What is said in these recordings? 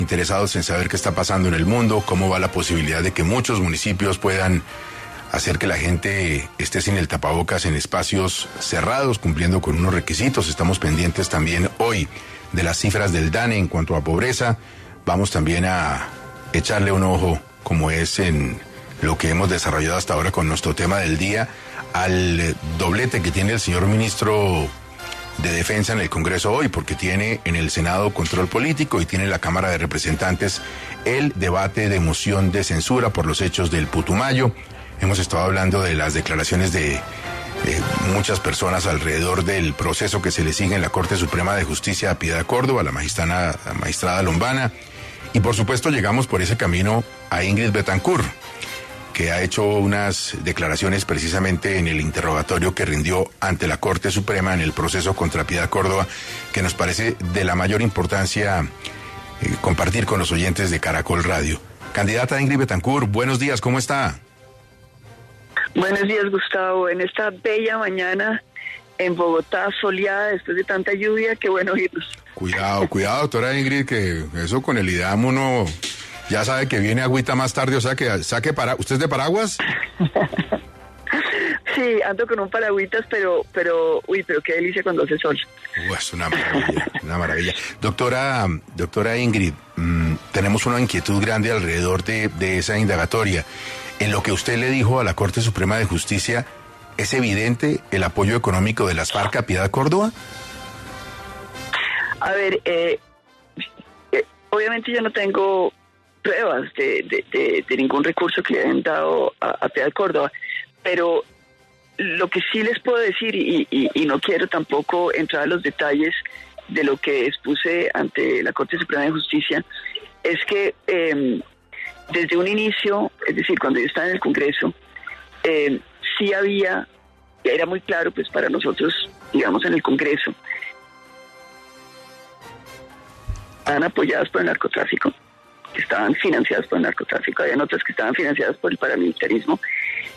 interesados en saber qué está pasando en el mundo, cómo va la posibilidad de que muchos municipios puedan hacer que la gente esté sin el tapabocas en espacios cerrados, cumpliendo con unos requisitos. Estamos pendientes también hoy de las cifras del DANE en cuanto a pobreza. Vamos también a echarle un ojo, como es en lo que hemos desarrollado hasta ahora con nuestro tema del día, al doblete que tiene el señor ministro de Defensa en el Congreso hoy, porque tiene en el Senado control político y tiene en la Cámara de Representantes el debate de moción de censura por los hechos del Putumayo. Hemos estado hablando de las declaraciones de muchas personas alrededor del proceso que se le sigue en la Corte Suprema de Justicia a Piedad Córdoba, la magistrada Lombana, y por supuesto llegamos por ese camino a Ingrid Betancourt, que ha hecho unas declaraciones precisamente en el interrogatorio que rindió ante la Corte Suprema en el proceso contra Piedad Córdoba, que nos parece de la mayor importancia compartir con los oyentes de Caracol Radio. Candidata Ingrid Betancourt, buenos días, ¿cómo está? Buenos días, Gustavo. En esta bella mañana en Bogotá, soleada después de tanta lluvia, qué bueno oírnos. Cuidado, doctora Ingrid, que eso con el IDAM uno ya sabe que viene agüita más tarde, o sea que saque para. ¿Usted es de paraguas? Sí, ando con un paragüitas, pero qué delicia cuando hace sol. Es una maravilla. Doctora Ingrid, tenemos una inquietud grande alrededor de esa indagatoria. En lo que usted le dijo a la Corte Suprema de Justicia, ¿es evidente el apoyo económico de las FARC a Piedad Córdoba? A ver, obviamente yo no tengo pruebas de ningún recurso que le hayan dado a Piedad Córdoba, pero lo que sí les puedo decir, y no quiero tampoco entrar a los detalles de lo que expuse ante la Corte Suprema de Justicia, es que desde un inicio, es decir, cuando yo estaba en el Congreso, sí era muy claro pues para nosotros, digamos, en el Congreso, estaban apoyadas por el narcotráfico, que estaban financiadas por el narcotráfico, habían otras que estaban financiadas por el paramilitarismo,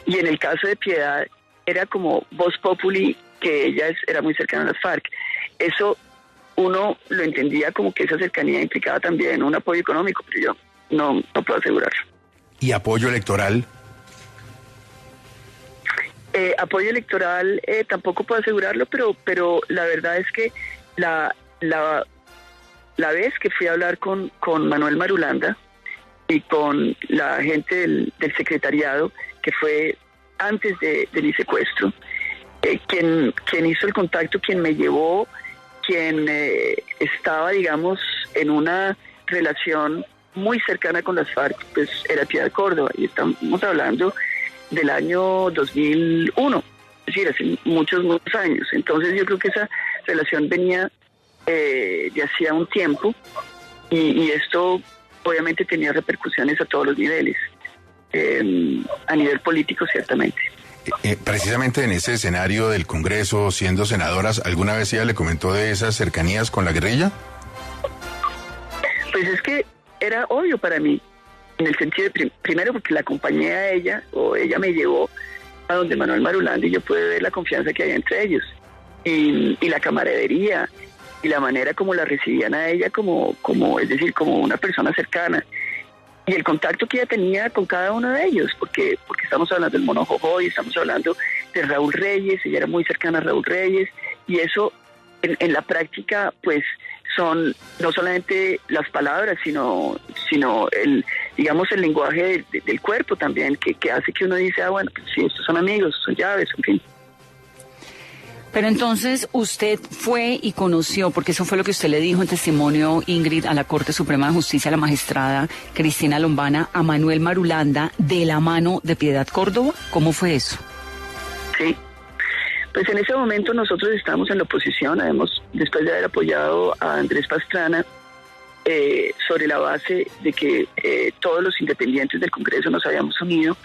y en el caso de Piedad era como voz populi, que ella era muy cercana a las FARC. Eso uno lo entendía como que esa cercanía implicaba también un apoyo económico, pero yo no puedo asegurarlo. ¿Y apoyo electoral? Apoyo electoral tampoco puedo asegurarlo, pero la verdad es que la vez que fui a hablar con Manuel Marulanda y con la gente del secretariado, que fue antes de mi secuestro, quien hizo el contacto, quien me llevó, quien estaba, digamos, en una relación muy cercana con las FARC, pues era Piedad Córdoba, y estamos hablando del año 2001, es decir, hace muchos años. Entonces yo creo que esa relación venía de hacía un tiempo, y esto obviamente tenía repercusiones a todos los niveles, a nivel político ciertamente. Precisamente en ese escenario del Congreso, siendo senadoras, ¿alguna vez ella le comentó de esas cercanías con la guerrilla? Pues es que era obvio para mí, en el sentido de, primero porque la acompañé a ella, o ella me llevó a donde Manuel Marulanda, y yo pude ver la confianza que había entre ellos, y la camaradería, y la manera como la recibían a ella como es decir, como una persona cercana, y el contacto que ella tenía con cada uno de ellos, porque estamos hablando del Mono Jojoy, estamos hablando de Raúl Reyes, ella era muy cercana a Raúl Reyes, y eso en la práctica pues son no solamente las palabras, sino el, digamos, el lenguaje del cuerpo también, que hace que uno dice, bueno, pues sí, estos son amigos, son llaves, en fin. Pero entonces usted fue y conoció, porque eso fue lo que usted le dijo en testimonio, Ingrid, a la Corte Suprema de Justicia, a la magistrada Cristina Lombana, a Manuel Marulanda, de la mano de Piedad Córdoba. ¿Cómo fue eso? Sí, pues en ese momento nosotros estábamos en la oposición, después de haber apoyado a Andrés Pastrana, sobre la base de que todos los independientes del Congreso nos habíamos unido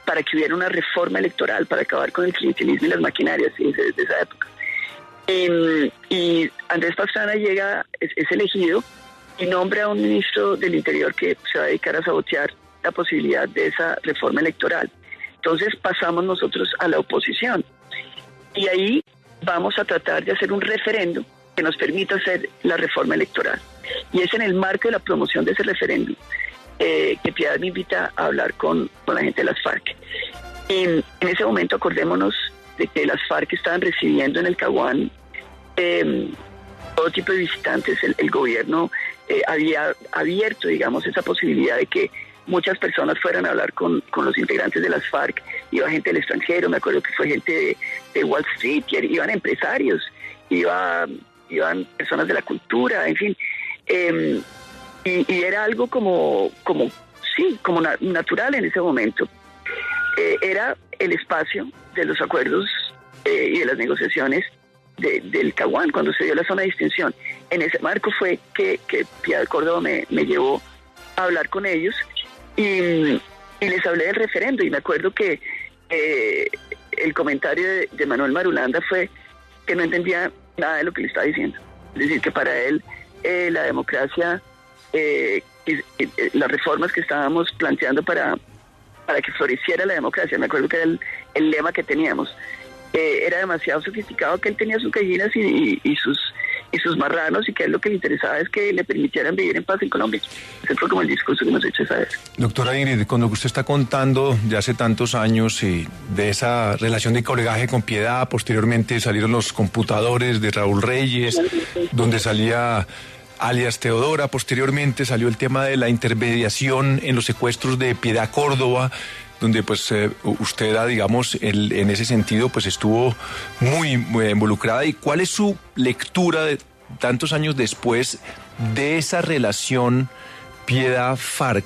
para que hubiera una reforma electoral para acabar con el clientelismo y las maquinarias, ¿sí? Desde esa época. Y Andrés Pastrana es elegido y nombra a un ministro del Interior que se va a dedicar a sabotear la posibilidad de esa reforma electoral. Entonces pasamos nosotros a la oposición, y ahí vamos a tratar de hacer un referendo que nos permita hacer la reforma electoral. Y es en el marco de la promoción de ese referéndum que Piedad me invita a hablar con la gente de las FARC. En ese momento acordémonos de que las FARC estaban recibiendo en el Caguán todo tipo de visitantes. El gobierno había abierto, digamos, esa posibilidad de que muchas personas fueran a hablar con los integrantes de las FARC. Iba gente del extranjero, me acuerdo que fue gente de Wall Street, iban empresarios, iban personas de la cultura, en fin. Y era algo como natural en ese momento. Era el espacio de los acuerdos y de las negociaciones del Caguán, cuando se dio la zona de distinción. En ese marco fue que Piedad Córdoba me llevó a hablar con ellos y les hablé del referendo, y me acuerdo que el comentario de Manuel Marulanda fue que no entendía nada de lo que le estaba diciendo. Es decir, que para él la democracia, las reformas que estábamos planteando para que floreciera la democracia, me acuerdo que era el lema que teníamos, era demasiado sofisticado, que él tenía sus gallinas y sus marranos, y que a él lo que le interesaba es que le permitieran vivir en paz en Colombia. Ese fue como el discurso que nos echó esa vez. Doctora Ingrid, con lo que usted está contando de hace tantos años y de esa relación de colegaje con Piedad, posteriormente salieron los computadores de Raúl Reyes, donde salía alias Teodora, posteriormente salió el tema de la intermediación en los secuestros de Piedad Córdoba, donde pues usted, digamos, en ese sentido pues estuvo muy involucrada. ¿Y cuál es su lectura de tantos años después de esa relación Piedad-FARC?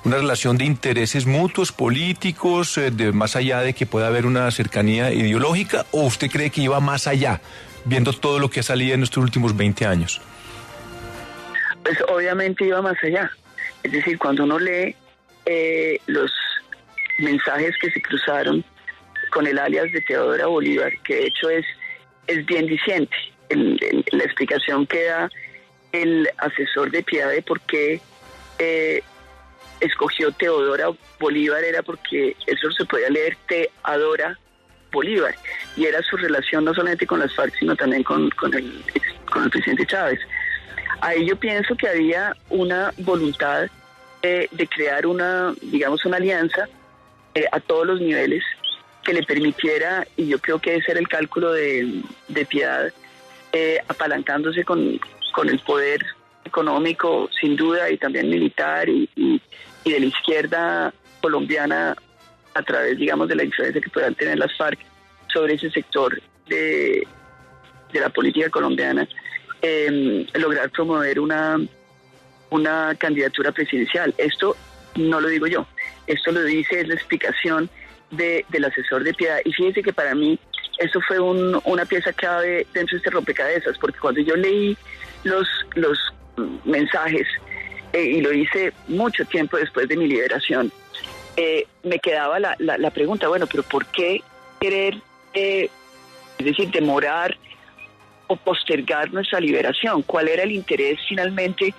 ¿Una relación de intereses mutuos, políticos, más allá de que pueda haber una cercanía ideológica, o usted cree que iba más allá, viendo todo lo que ha salido en estos últimos 20 años? Pues obviamente iba más allá. Es decir, cuando uno lee los mensajes que se cruzaron con el alias de Teodora Bolívar, que de hecho es bien diciente. La explicación que da el asesor de Piedad de por qué escogió Teodora Bolívar era porque eso se podía leer Teodora Bolívar, y era su relación no solamente con las FARC, sino también con el presidente Chávez. Ahí yo pienso que había una voluntad de crear una alianza a todos los niveles que le permitiera, y yo creo que ese era el cálculo de Piedad, apalancándose con el poder económico, sin duda, y también militar y de la izquierda colombiana, a través, digamos, de la influencia que puedan tener las FARC sobre ese sector de la política colombiana, lograr promover una candidatura presidencial. Esto no lo digo yo, esto lo dice, es la explicación del asesor de Piedad. Y fíjense que para mí eso fue una pieza clave dentro de este rompecabezas, porque cuando yo leí los mensajes, y lo hice mucho tiempo después de mi liberación, me quedaba la pregunta, bueno, pero ¿por qué querer, es decir, demorar o postergar nuestra liberación? ¿Cuál era el interés finalmente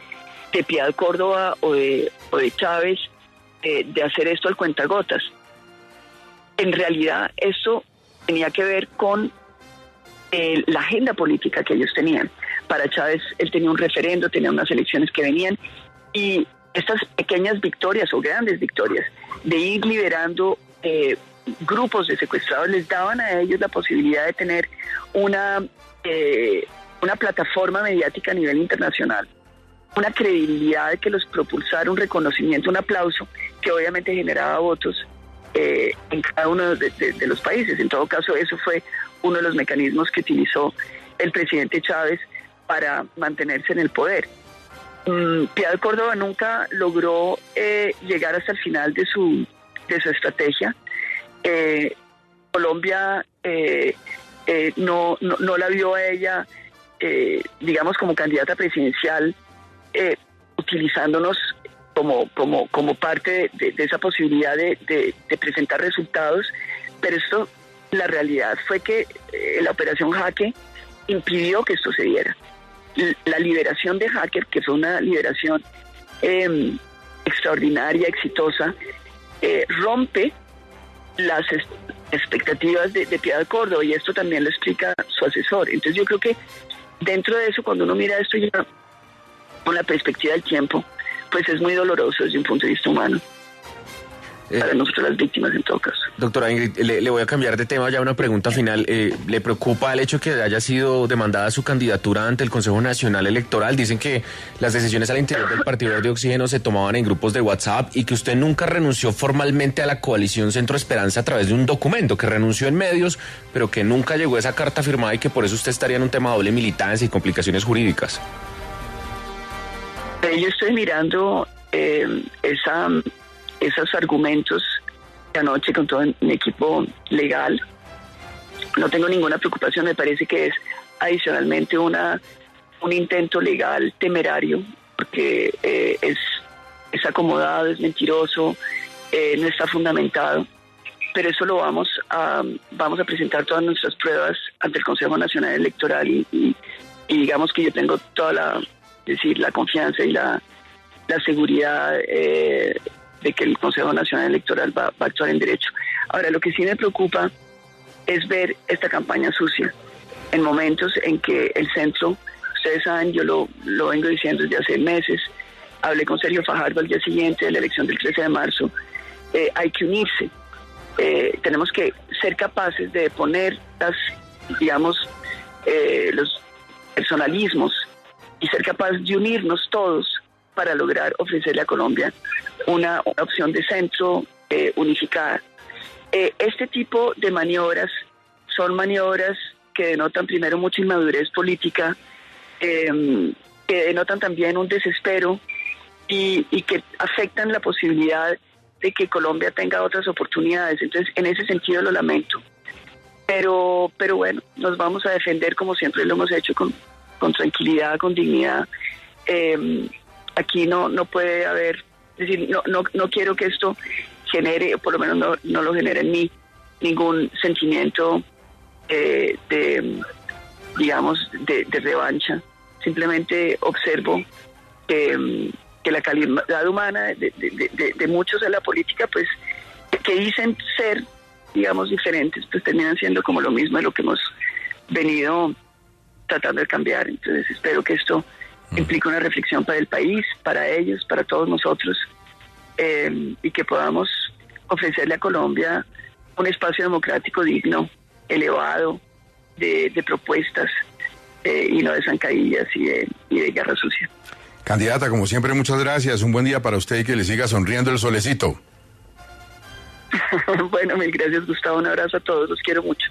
de Piedad Córdoba o de Chávez de hacer esto al cuentagotas? En realidad esto tenía que ver con la agenda política que ellos tenían. Para Chávez, él tenía un referendo, tenía unas elecciones que venían, y estas pequeñas victorias o grandes victorias de ir liberando grupos de secuestrados les daban a ellos la posibilidad de tener una plataforma mediática a nivel internacional, una credibilidad que los propulsara, un reconocimiento, un aplauso que obviamente generaba votos en cada uno de los países. En todo caso, eso fue uno de los mecanismos que utilizó el presidente Chávez para mantenerse en el poder. Piedad Córdoba nunca logró llegar hasta el final de su estrategia. Colombia no la vio a ella, digamos, como candidata presidencial, utilizándonos como parte de esa posibilidad de presentar resultados, pero esto, la realidad fue que la operación Jaque impidió que esto se diera. La liberación de Jaque, que fue una liberación extraordinaria, exitosa, rompe las expectativas de Piedad Córdoba, y esto también lo explica su asesor. Entonces yo creo que dentro de eso, cuando uno mira esto, ya con la perspectiva del tiempo, pues es muy doloroso desde un punto de vista humano. Para nosotros las víctimas en todo caso. Doctora Ingrid, le voy a cambiar de tema ya una pregunta final. ¿Le preocupa el hecho que haya sido demandada su candidatura ante el Consejo Nacional Electoral? Dicen que las decisiones al interior del Partido Verde Oxígeno se tomaban en grupos de WhatsApp y que usted nunca renunció formalmente a la coalición Centro Esperanza a través de un documento, que renunció en medios, pero que nunca llegó esa carta firmada y que por eso usted estaría en un tema de doble militancia y complicaciones jurídicas. Yo estoy mirando esos argumentos de anoche con todo mi equipo legal. No tengo ninguna preocupación, me parece que es adicionalmente un intento legal temerario, porque es acomodado, es mentiroso, no está fundamentado, pero eso lo vamos a presentar todas nuestras pruebas ante el Consejo Nacional Electoral y digamos que yo tengo toda la confianza y la seguridad de que el Consejo Nacional Electoral va a actuar en derecho. Ahora, lo que sí me preocupa es ver esta campaña sucia en momentos en que el centro, ustedes saben, yo lo vengo diciendo desde hace meses, hablé con Sergio Fajardo al día siguiente de la elección del 13 de marzo, hay que unirse, tenemos que ser capaces de poner los personalismos y ser capaces de unirnos todos para lograr ofrecerle a Colombia una opción de centro unificada. Este tipo de maniobras son maniobras que denotan primero mucha inmadurez política, que denotan también un desespero y que afectan la posibilidad de que Colombia tenga otras oportunidades. Entonces, en ese sentido lo lamento. Pero bueno, nos vamos a defender como siempre lo hemos hecho, con tranquilidad, con dignidad. Aquí no puede haber, es decir, no quiero que esto genere, o por lo menos no lo genere en mí, ningún sentimiento de revancha. Simplemente observo que la calidad humana de muchos de la política, pues, que dicen ser, digamos, diferentes, pues terminan siendo como lo mismo de lo que hemos venido tratando de cambiar. Entonces espero que esto implique una reflexión para el país, para ellos, para todos nosotros, y que podamos ofrecerle a Colombia un espacio democrático digno, elevado, de propuestas, y no de zancadillas y de guerra sucia. Candidata, como siempre, muchas gracias. Un buen día para usted y que le siga sonriendo el solecito. Bueno, mil gracias, Gustavo. Un abrazo a todos. Los quiero mucho.